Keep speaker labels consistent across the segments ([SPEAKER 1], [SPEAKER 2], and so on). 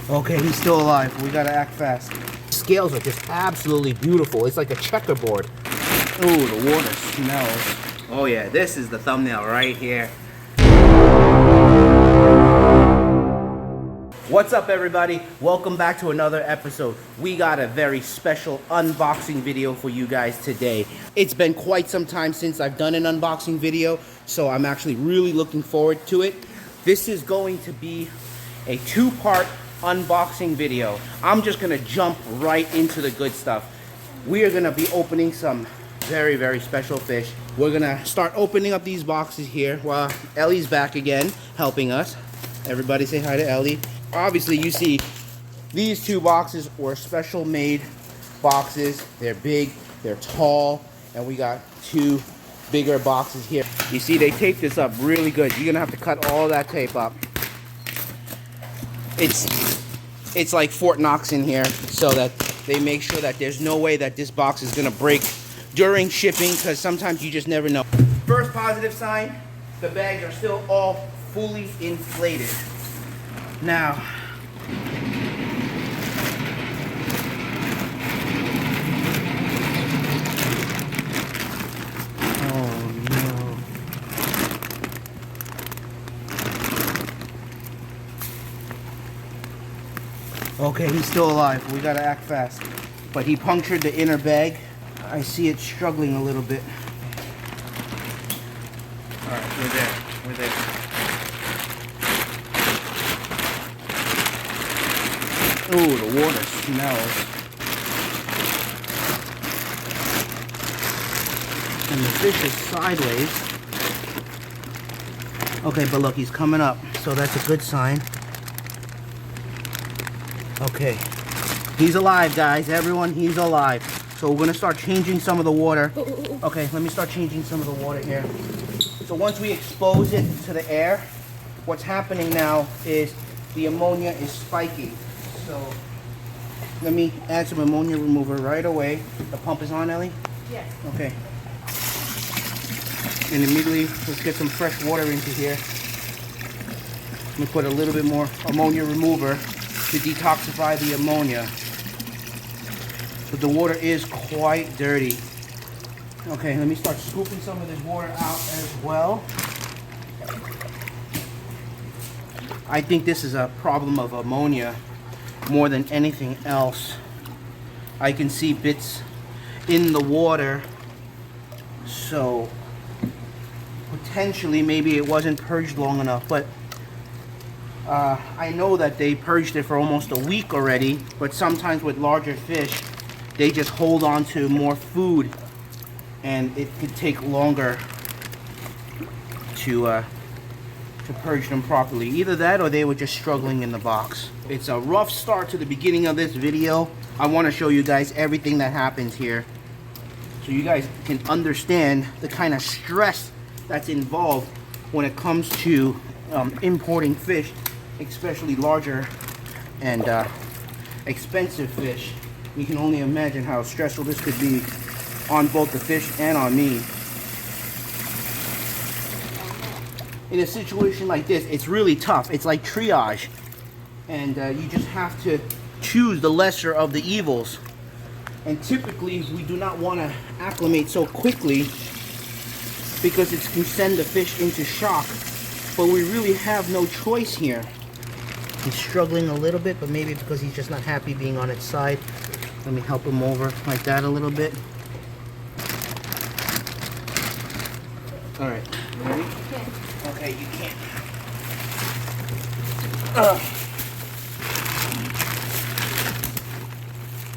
[SPEAKER 1] Okay, he's still alive. We gotta act fast. Scales are just absolutely beautiful. It's like a checkerboard. Ooh, the water smells. Oh yeah, this is the thumbnail right here. What's up, everybody? Welcome back to another episode. We got a very special unboxing video for you guys today. It's been quite some time since I've done an unboxing video, so I'm actually really looking forward to it. This is going to be a two-part unboxing video. I'm just gonna jump right into the good stuff. We are gonna be opening some very, very special fish. We're gonna start opening up these boxes here while Ellie's back again, helping us. Everybody say hi to Ellie. Obviously, you see these two boxes were special made boxes. They're big, they're tall, and we got two bigger boxes here. You see, they taped this up really good. You're gonna have to cut all that tape up. It's like Fort Knox in here, so that they make sure that there's no way that this box is gonna break during shipping, because sometimes you just never know. First positive sign, the bags are still all fully inflated. Now, oh no. Okay, he's still alive. We gotta act fast. But he punctured the inner bag. I see it struggling a little bit. Alright, we're there. We're there. Ooh, the water smells. And the fish is sideways. Okay, but look, he's coming up. So that's a good sign. Okay, he's alive, guys. Everyone, he's alive. So we're gonna start changing some of the water. Okay, let me start changing some of the water here. So once we expose it to the air, what's happening now is the ammonia is spiking. So let me add some ammonia remover right away. The pump is on, Ellie?
[SPEAKER 2] Yes.
[SPEAKER 1] Okay. And immediately, let's get some fresh water into here. Let me put a little bit more ammonia remover to detoxify the ammonia. But the water is quite dirty. Okay, let me start scooping some of this water out as well. I think this is a problem of ammonia more than anything else. I can see bits in the water, so potentially maybe it wasn't purged long enough, but I know that they purged it for almost a week already, but sometimes with larger fish, they just hold on to more food, and it could take longer to purge them properly. Either that or they were just struggling in the box. It's a rough start to the beginning of this video. I want to show you guys everything that happens here, so you guys can understand the kind of stress that's involved when it comes to importing fish, especially larger and expensive fish. You can only imagine how stressful this could be on both the fish and on me. In a situation like this, it's really tough. It's like triage, and you just have to choose the lesser of the evils. And typically, we do not want to acclimate so quickly because it can send the fish into shock. But we really have no choice here. He's struggling a little bit, but maybe because he's just not happy being on its side. Let me help him over like that a little bit. All right, you ready?
[SPEAKER 2] Okay.
[SPEAKER 1] Okay, you can't.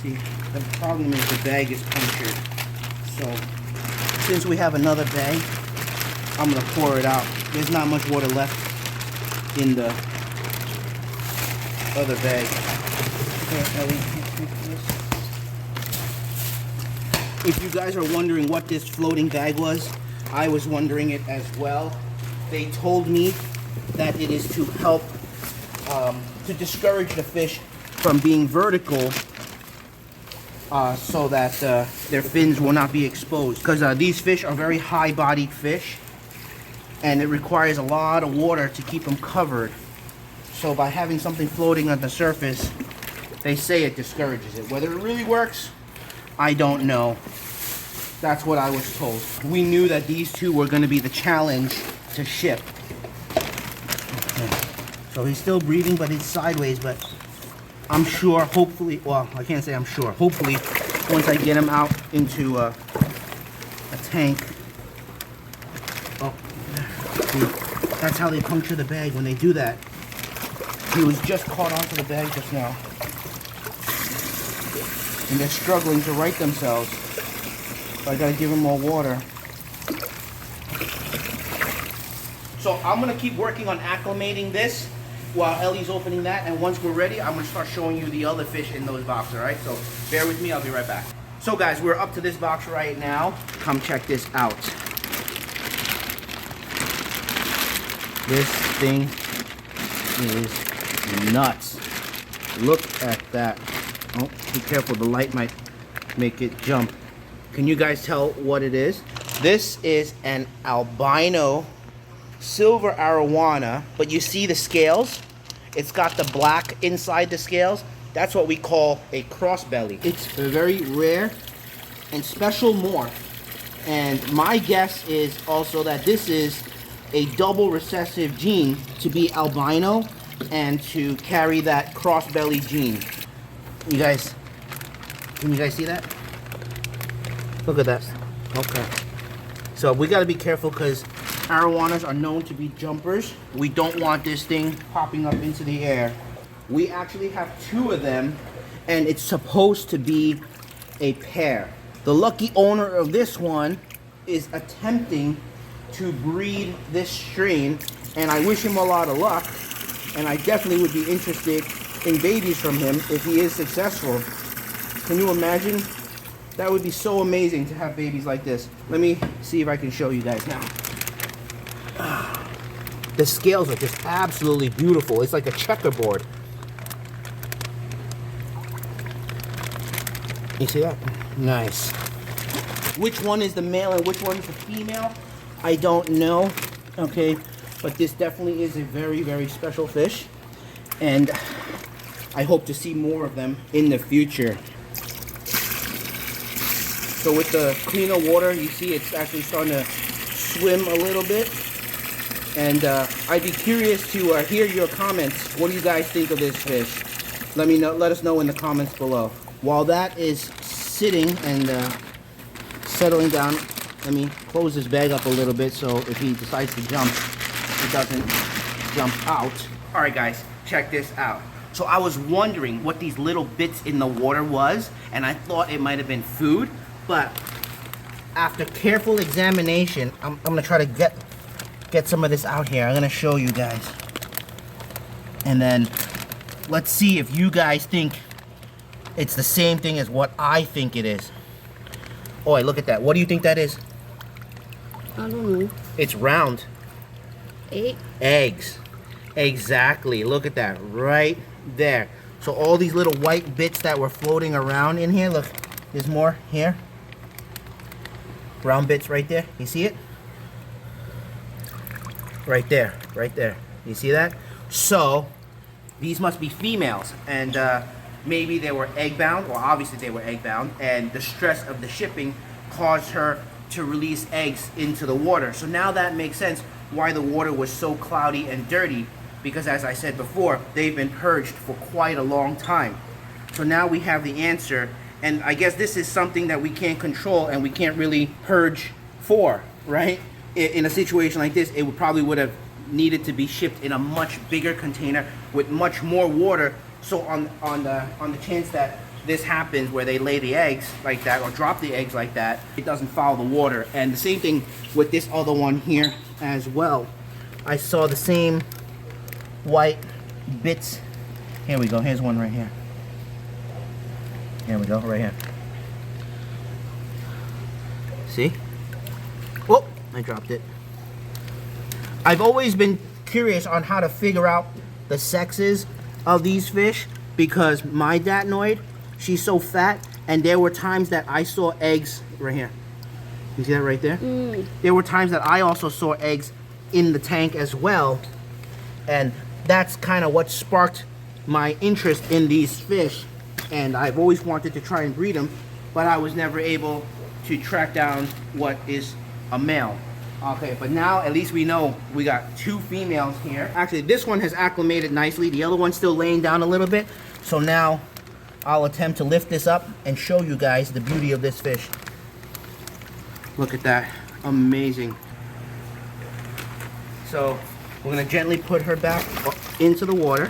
[SPEAKER 1] See, the problem is the bag is punctured. So, since we have another bag, I'm gonna pour it out. There's not much water left in the other bag. Here, Ellie, take this. If you guys are wondering what this floating bag was, I was wondering it as well. They told me that it is to help to discourage the fish from being vertical, so that their fins will not be exposed. Because these fish are very high-bodied fish, and it requires a lot of water to keep them covered. So by having something floating on the surface, they say it discourages it. Whether it really works, I don't know. That's what I was told. We knew that these two were going to be the challenge to ship. Okay. So he's still breathing, but it's sideways, but I'm sure, hopefully, well, I can't say I'm sure. Hopefully, once I get him out into a tank. Oh, see, that's how they puncture the bag when they do that. He was just caught onto the bag just now. And they're struggling to right themselves. So I gotta give him more water. So I'm gonna keep working on acclimating this while Ellie's opening that, and once we're ready, I'm gonna start showing you the other fish in those boxes, all right? So bear with me, I'll be right back. So guys, we're up to this box right now. Come check this out. This thing is nuts. Look at that. Oh, be careful, the light might make it jump. Can you guys tell what it is? This is an albino silver arowana, but you see the scales? It's got the black inside the scales. That's what we call a crossbelly. It's a very rare and special morph. And my guess is also that this is a double recessive gene to be albino and to carry that crossbelly gene. You guys, can you guys see that? Look at that. Okay. So we got to be careful because arowanas are known to be jumpers. We don't want this thing popping up into the air. We actually have two of them, and it's supposed to be a pair. The lucky owner of this one is attempting to breed this strain, and I wish him a lot of luck, and I definitely would be interested in babies from him if he is successful. Can you imagine? That would be so amazing to have babies like this. Let me see if I can show you guys now. The scales are just absolutely beautiful. It's like a checkerboard. You see that? Nice. Which one is the male and which one is the female? I don't know. Okay, but this definitely is a very, very special fish. And I hope to see more of them in the future. So with the cleaner water, you see it's actually starting to swim a little bit. And I'd be curious to hear your comments. What do you guys think of this fish? Let me know. Let us know in the comments below. While that is sitting and settling down, let me close this bag up a little bit so if he decides to jump, he doesn't jump out. All right, guys, check this out. So I was wondering what these little bits in the water was, and I thought it might have been food, but after careful examination, I'm gonna try to get some of this out here. I'm gonna show you guys. And then let's see if you guys think it's the same thing as what I think it is. Oh, look at that. What do you think that is?
[SPEAKER 2] I don't know.
[SPEAKER 1] It's round. Eggs. Exactly. Look at that right there. So all these little white bits that were floating around in here, look, there's more here. Brown bits right there. You see it? Right there. Right there. You see that? So these must be females, and maybe they were egg bound. Well, obviously they were egg bound, and the stress of the shipping caused her to release eggs into the water. So now that makes sense why the water was so cloudy and dirty, because as I said before, they've been purged for quite a long time. So now we have the answer, and I guess this is something that we can't control and we can't really purge for, right? In a situation like this, it probably would have needed to be shipped in a much bigger container with much more water. So on the chance that this happens where they lay the eggs like that or drop the eggs like that, it doesn't follow the water. And the same thing with this other one here as well. I saw the same white bits. Here we go. Here's one right here. Here we go, right here. See? Oh, I dropped it. I've always been curious on how to figure out the sexes of these fish because my datnoid, she's so fat, and there were times that I saw eggs right here. You see that right there? There were times that I also saw eggs in the tank as well, and that's kind of what sparked my interest in these fish, and I've always wanted to try and breed them, but I was never able to track down what is a male. Okay, but now at least we know we got 2 females here. Actually, this one has acclimated nicely. The other one's still laying down a little bit. So now I'll attempt to lift this up and show you guys the beauty of this fish. Look at that. Amazing. So we're gonna gently put her back into the water.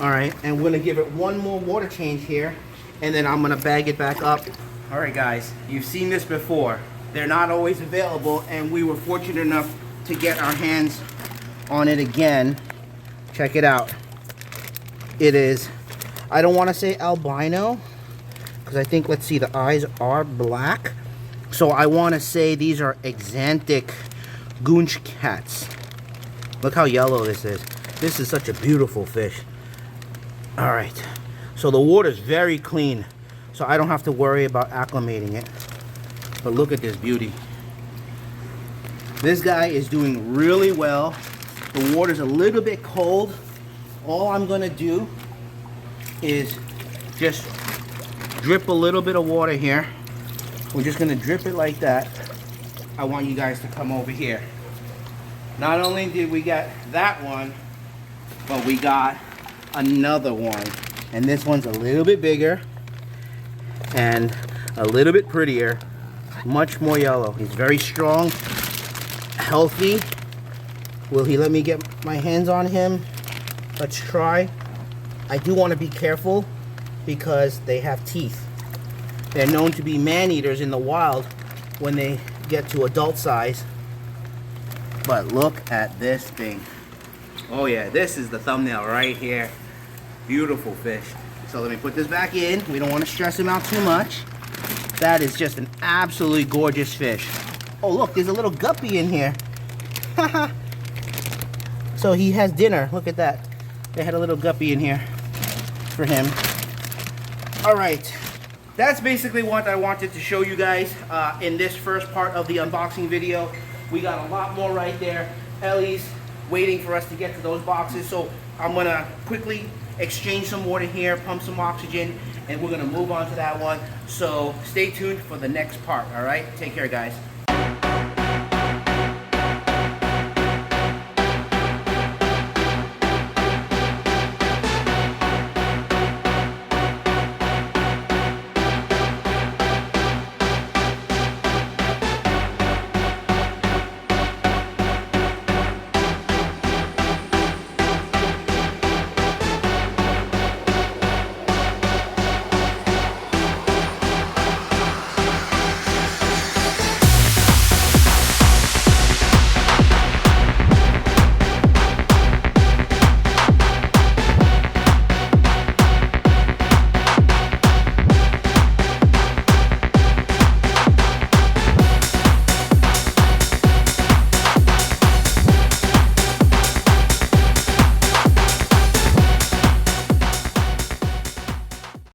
[SPEAKER 1] All right, and we're gonna give it one more water change here, and then I'm gonna bag it back up. All right, guys, you've seen this before. They're not always available, and we were fortunate enough to get our hands on it again. Check it out. It is, I don't want to say albino, because I think, let's see, the eyes are black. So I want to say these are exantic goonch cats. Look how yellow this is. This is such a beautiful fish. All right, so the water's very clean, so I don't have to worry about acclimating it. But look at this beauty. This guy is doing really well. The water's a little bit cold. All I'm gonna do is just drip a little bit of water here. We're just gonna drip it like that. I want you guys to come over here. Not only did we get that one, but we got another one. And this one's a little bit bigger and a little bit prettier. Much more yellow. He's very strong, healthy. Will he let me get my hands on him? Let's try. I do want to be careful because they have teeth. They're known to be man-eaters in the wild when they get to adult size. But look at this thing. Oh yeah, this is the thumbnail right here. Beautiful fish. So let me put this back in. We don't want to stress him out too much. That is just an absolutely gorgeous fish. Oh look, there's a little guppy in here. So he has dinner. Look at that. They had a little guppy in here for him. All right. That's basically what I wanted to show you guys in this first part of the unboxing video. We got a lot more right there. Ellie's waiting for us to get to those boxes. So I'm gonna quickly exchange some water here, pump some oxygen, and we're gonna move on to that one. So stay tuned for the next part, all right? Take care, guys.